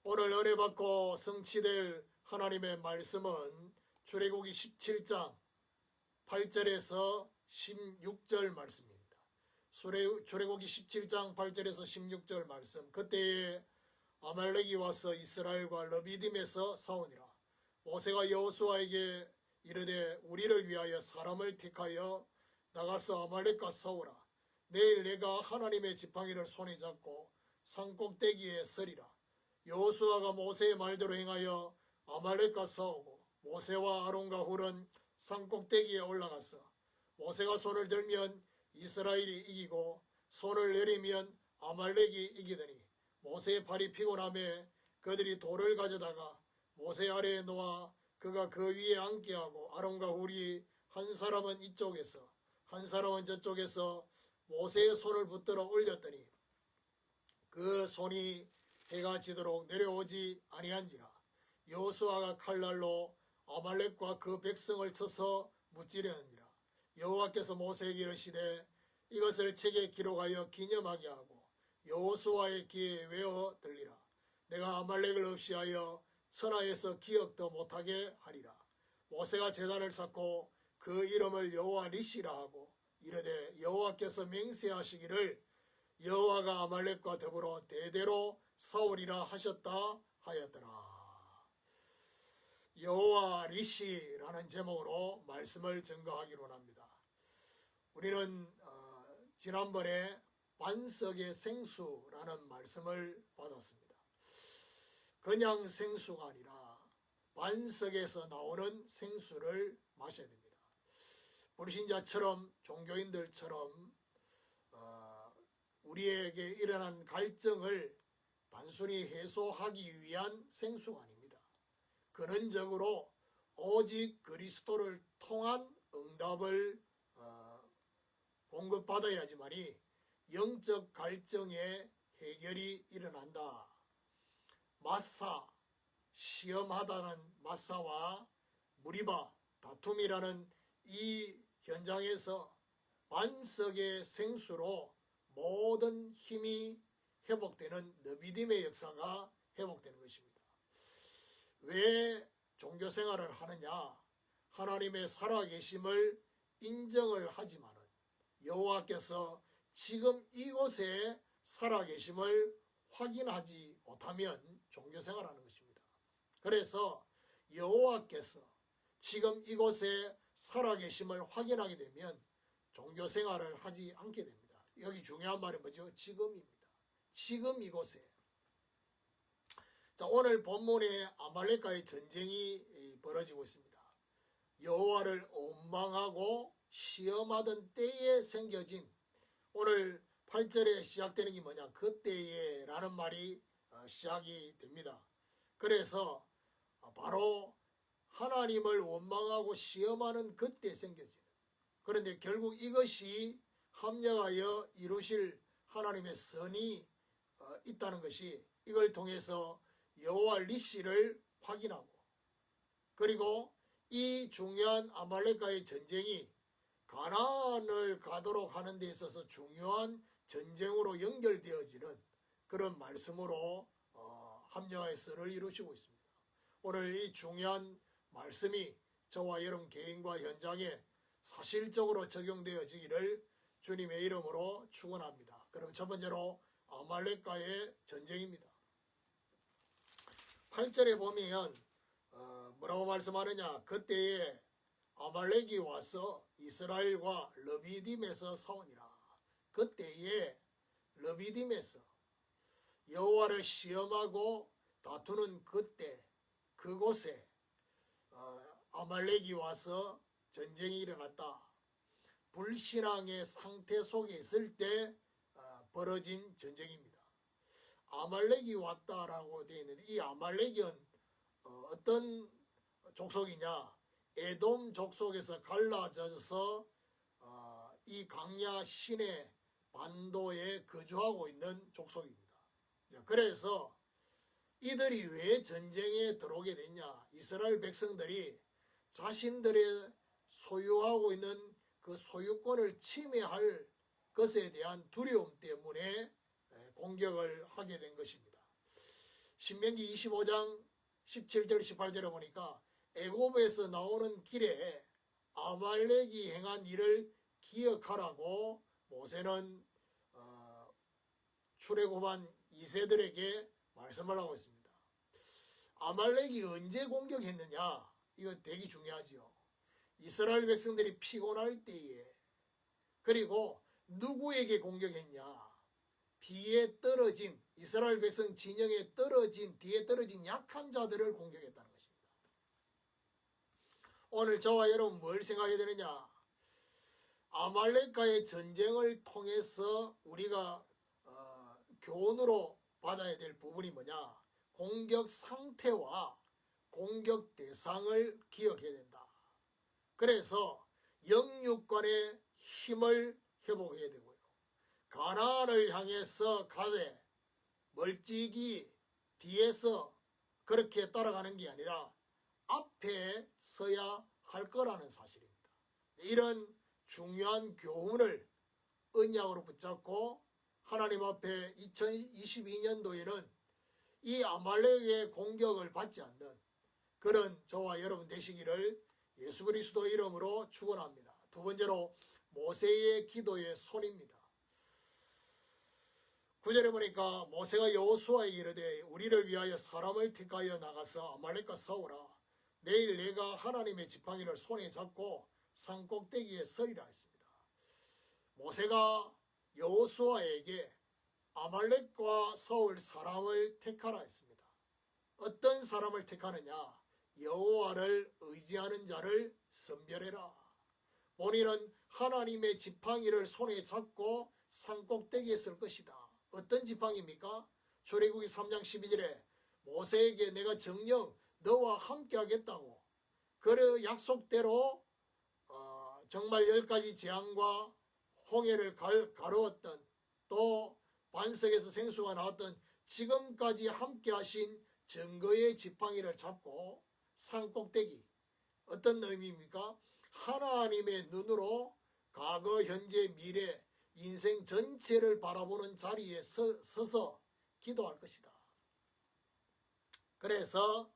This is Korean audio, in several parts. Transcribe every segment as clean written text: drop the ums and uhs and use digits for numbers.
오늘 은혜받고 성취될 하나님의 말씀은 출애굽기 17장 8절에서 16절 말씀입니다. 출애굽기 17장 8절에서 16절 말씀. 그때에 아말렉이 와서 이스라엘과 르비딤에서 싸우니라. 모세가 여호수아에게 이르되 우리를 위하여 사람을 택하여 나가서 아말렉과 싸우라. 내일 내가 하나님의 지팡이를 손에 잡고 산꼭대기에 서리라. 여호수아가 모세의 말대로 행하여 아말렉과 싸우고 모세와 아론과 훌은 산꼭대기에 올라가서 모세가 손을 들면 이스라엘이 이기고 손을 내리면 아말렉이 이기더니 모세의 팔이 피곤함에 그들이 돌을 가져다가 모세 아래에 놓아 그가 그 위에 앉게 하고 아론과 훌이 한 사람은 이쪽에서 한 사람은 저쪽에서 모세의 손을 붙들어 올렸더니 그 손이 해가 지도록 내려오지 아니한지라. 여호수아가 칼날로 아말렉과 그 백성을 쳐서 무찌르느니라. 여호와께서 모세에게 이르시되 이것을 책에 기록하여 기념하게 하고 여호수아의 귀에 외어 들리라. 내가 아말렉을 없이하여 천하에서 기억도 못하게 하리라. 모세가 제단을 쌓고 그 이름을 여호와 니시라 하고 이르되 여호와께서 맹세하시기를 여호와가 아말렉과 더불어 대대로 싸우리라 하셨다 하였더라. 여호와 니시라는 제목으로 말씀을 증거하기로 합니다. 우리는 지난번에 반석의 생수라는 말씀을 받았습니다. 그냥 생수가 아니라 반석에서 나오는 생수를 마셔야 됩니다. 불신자처럼 종교인들처럼 우리에게 일어난 갈증을 단순히 해소하기 위한 생수가 아닙니다. 근원적으로 오직 그리스도를 통한 응답을 공급받아야지만이 영적 갈증의 해결이 일어난다. 마사, 시험하다는 마사와 무리바, 다툼이라는 이 현장에서 반석의 생수로 모든 힘이 회복되는 르비딤의 역사가 회복되는 것입니다. 왜 종교생활을 하느냐? 하나님의 살아계심을 인정을 하지만은 여호와께서 지금 이곳에 살아계심을 확인하지 못하면 종교생활하는 것입니다. 그래서 여호와께서 지금 이곳에 살아계심을 확인하게 되면 종교생활을 하지 않게 됩니다. 여기 중요한 말이 뭐죠? 지금입니다. 지금 이곳에. 자, 오늘 본문에 아말렉과의 전쟁이 벌어지고 있습니다. 여호와를 원망하고 시험하던 때에 생겨진, 오늘 8절에 시작되는 게 뭐냐? 그때에 라는 말이 시작이 됩니다. 그래서 바로 하나님을 원망하고 시험하는 그때 생겨지는, 그런데 결국 이것이 합력하여 이루실 하나님의 선이 있다는 것이, 이걸 통해서 여호와 니시를 확인하고, 그리고 이 중요한 아말렉과의 전쟁이 가나안을 가도록 하는 데 있어서 중요한 전쟁으로 연결되어지는 그런 말씀으로 합력의 선을 이루시고 있습니다. 오늘 이 중요한 말씀이 저와 여러분 개인과 현장에 사실적으로 적용되어지기를 주님의 이름으로 축원합니다. 그럼 첫 번째로 아말렉과의 전쟁입니다. 8절에 보면 뭐라고 말씀하느냐? 그때에 아말렉이 와서 이스라엘과 르비딤에서 싸우니라. 그때에 르비딤에서 여호와를 시험하고 다투는 그때, 그곳에 아말렉이 와서 전쟁이 일어났다. 불신앙의 상태 속에 있을 때 벌어진 전쟁입니다. 아말렉이 왔다라고 되어 있는데, 이 아말렉은 어떤 족속이냐? 에돔 족속에서 갈라져서 이 강야 시내 반도에 거주하고 있는 족속입니다. 그래서 이들이 왜 전쟁에 들어오게 됐냐? 이스라엘 백성들이 자신들의 소유하고 있는 그 소유권을 침해할 것에 대한 두려움 때문에 공격을 하게 된 것입니다. 신명기 25장 17절 18절에 보니까 애굽에서 나오는 길에 아말렉이 행한 일을 기억하라고 모세는 출애굽한 2세들에게 말씀을 하고 있습니다. 아말렉이 언제 공격했느냐? 이거 되게 중요하지요. 이스라엘 백성들이 피곤할 때에, 그리고 누구에게 공격했냐? 뒤에 떨어진, 이스라엘 백성 진영에 떨어진, 뒤에 떨어진 약한 자들을 공격했다는 것입니다. 오늘 저와 여러분 뭘 생각해야 되느냐? 아말렉과의 전쟁을 통해서 우리가 교훈으로 받아야 될 부분이 뭐냐? 공격 상태와 공격 대상을 기억해야 된다. 그래서 영육간의 힘을 회복해야 되고요. 가나안을 향해서 가되 멀찍이 뒤에서 그렇게 따라가는 게 아니라 앞에 서야 할 거라는 사실입니다. 이런 중요한 교훈을 언약으로 붙잡고 하나님 앞에 2022년도에는 이 아말렉의 공격을 받지 않는 그런 저와 여러분 되시기를 예수 그리스도 이름으로 축원합니다. 두 번째로 모세의 기도의 손입니다. 9절에 보니까 모세가 여호수아에게 이르되 우리를 위하여 사람을 택하여 나가서 아말렉과 싸우라. 내일 내가 하나님의 지팡이를 손에 잡고 산 꼭대기에 서리라 했습니다. 모세가 여호수아에게 아말렉과 싸울 사람을 택하라 했습니다. 어떤 사람을 택하느냐? 여호와를 의지하는 자를 선별해라. 본인은 하나님의 지팡이를 손에 잡고 산 꼭대기에 설 것이다. 어떤 지팡이입니까? 출애굽기 3장 12절에 모세에게 내가 정녕 너와 함께 하겠다고 그 약속대로 정말 10가지 재앙과 홍해를 가르었던, 또 반석에서 생수가 나왔던 지금까지 함께 하신 증거의 지팡이를 잡고 산 꼭대기, 어떤 의미입니까? 하나님의 눈으로 과거, 현재, 미래, 인생 전체를 바라보는 자리에 서서 기도할 것이다. 그래서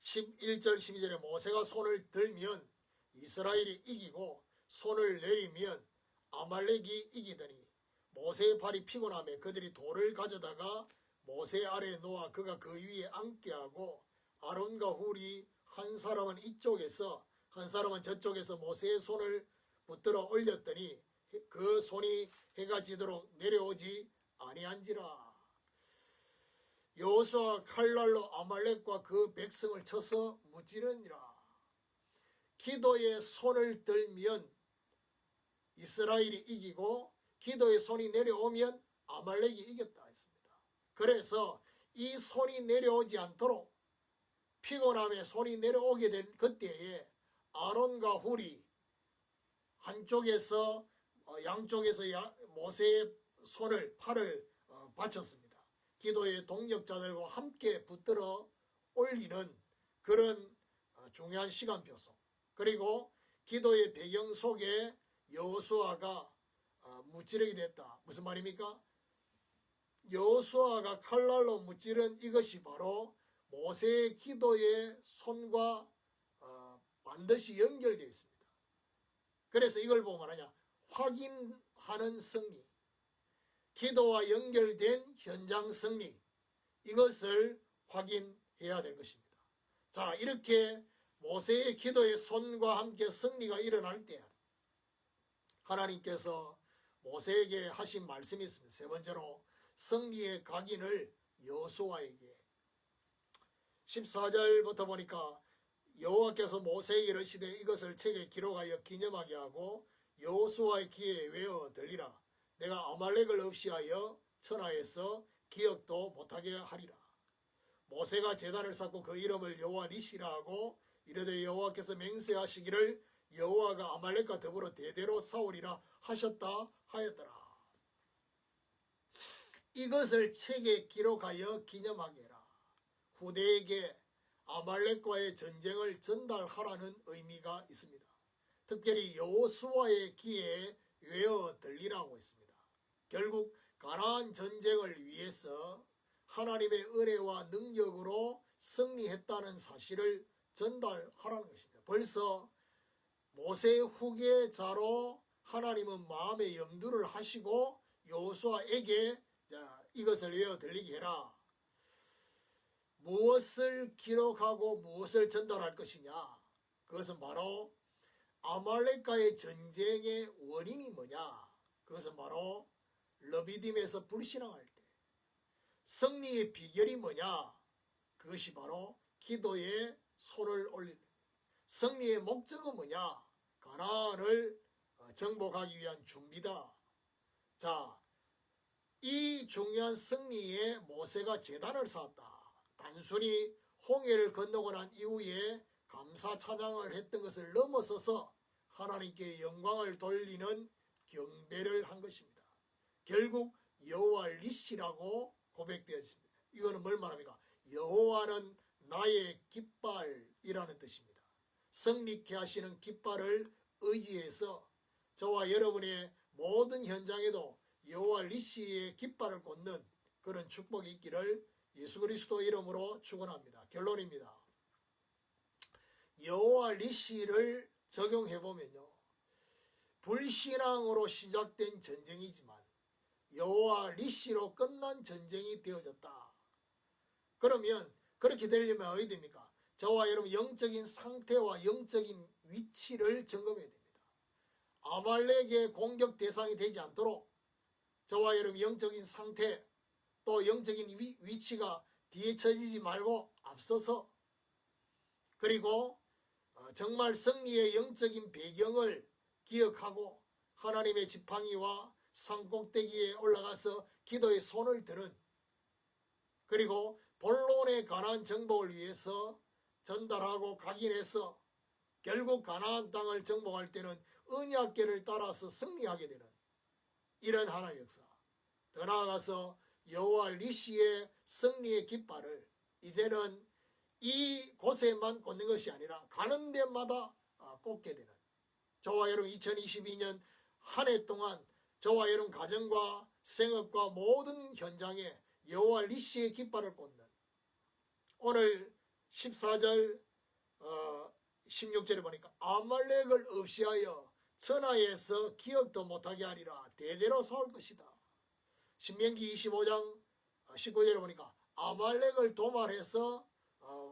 11절 12절에 모세가 손을 들면 이스라엘이 이기고 손을 내리면 아말렉이 이기더니 모세의 팔이 피곤하며 그들이 돌을 가져다가 모세 아래에 놓아 그가 그 위에 앉게 하고 아론과 훌이 한 사람은 이쪽에서 한 사람은 저쪽에서 모세의 손을 붙들어 올렸더니 그 손이 해가 지도록 내려오지 아니한지라. 여호수아가 칼날로 아말렉과 그 백성을 쳐서 무찌르니라. 기도의 손을 들면 이스라엘이 이기고 기도의 손이 내려오면 아말렉이 이겼다 했습니다. 그래서 이 손이 내려오지 않도록 피곤함에 손이 내려오게 된 그때에 아론과 훌이 한쪽에서 양쪽에서 모세의 손을 팔을 받쳤습니다. 기도의 동력자들과 함께 붙들어 올리는 그런 중요한 시간표 속, 그리고 기도의 배경 속에 여호수아가 무찌르게 됐다. 무슨 말입니까? 여호수아가 칼날로 무찌른 이것이 바로 모세의 기도의 손과 반드시 연결되어 있습니다. 그래서 이걸 보고 말하냐, 확인하는 승리, 기도와 연결된 현장 승리, 이것을 확인해야 될 것입니다. 자, 이렇게 모세의 기도의 손과 함께 승리가 일어날 때 하나님께서 모세에게 하신 말씀이 있습니다. 세 번째로 승리의 각인을 여호수아에게. 14절부터 보니까 여호와께서 모세에게 이르시되 이것을 책에 기록하여 기념하게 하고 여호수아의 귀에 외어 들리라. 내가 아말렉을 없이하여 천하에서 기억도 못하게 하리라. 모세가 제단을 쌓고 그 이름을 여호와 니시라 하고 이르되 여호와께서 맹세하시기를 여호와가 아말렉과 더불어 대대로 싸우리라 하셨다 하였더라. 이것을 책에 기록하여 기념하게 해라. 후대에게 아말렉과의 전쟁을 전달하라는 의미가 있습니다. 특별히 여호수아의 귀에 외어 들리라고 했습니다. 결국 가나안 전쟁을 위해서 하나님의 은혜와 능력으로 승리했다는 사실을 전달하라는 것입니다. 벌써 모세의 후계자로 하나님은 마음의 염두를 하시고 여호수아에게 이것을 외워 들리게 해라. 무엇을 기록하고 무엇을 전달할 것이냐? 그것은 바로 아말렉과의 전쟁의 원인이 뭐냐? 그것은 바로 르비딤에서 불신앙할 때. 승리의 비결이 뭐냐? 그것이 바로 기도에 손을 올리는. 승리의 목적은 뭐냐? 가나안을 정복하기 위한 준비다. 자, 이 중요한 승리에 모세가 제단을 쌓았다. 단순히 홍해를 건너고 난 이후에 감사 찬양을 했던 것을 넘어서서 하나님께 영광을 돌리는 경배를 한 것입니다. 결국 여호와 리시라고 고백되었습니다. 이거는 뭘 말합니까? 여호와는 나의 깃발이라는 뜻입니다. 승리케 하시는 깃발을 의지해서 저와 여러분의 모든 현장에도 여호와 리시의 깃발을 꽂는 그런 축복이 있기를 예수 그리스도 이름으로 축원합니다. 결론입니다. 여호와 리시를 적용해 보면요, 불신앙으로 시작된 전쟁이지만 여호와 리시로 끝난 전쟁이 되어졌다. 그러면 그렇게 되려면 어디 됩니까? 저와 여러분 영적인 상태와 영적인 위치를 점검해야 됩니다. 아말렉의 공격 대상이 되지 않도록 저와 여러분 영적인 상태 또 영적인 위치가 뒤에 처지지 말고 앞서서, 그리고 정말 승리의 영적인 배경을 기억하고 하나님의 지팡이와 산꼭대기에 올라가서 기도의 손을 드는, 그리고 본론의 가나안 정복을 위해서 전달하고 각인해서 결국 가나안 땅을 정복할 때는 언약궤를 따라서 승리하게 되는 이런 하나님의 역사. 더 나아가서 여호와 리시의 승리의 깃발을 이제는 이곳에만 꽂는 것이 아니라 가는 데마다 꽂게 되는, 저와 여러분 2022년 한 해 동안 저와 여러분 가정과 생업과 모든 현장에 여호와 리시의 깃발을 꽂는, 오늘 14절 16절에 보니까 아말렉을 없이하여 천하에서 기억도 못하게 하리라. 대대로 싸울 것이다. 신명기 25장 19절에 보니까 아말렉을 도말해서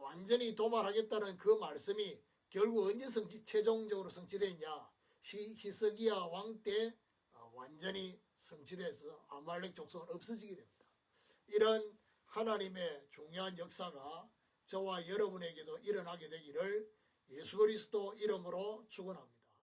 완전히 도말하겠다는 그 말씀이 결국 언제 최종적으로 성취되었냐? 히스기야 왕 때 완전히 성취돼서 아말렉 족속은 없어지게 됩니다. 이런 하나님의 중요한 역사가 저와 여러분에게도 일어나게 되기를 예수 그리스도 이름으로 축원합니다.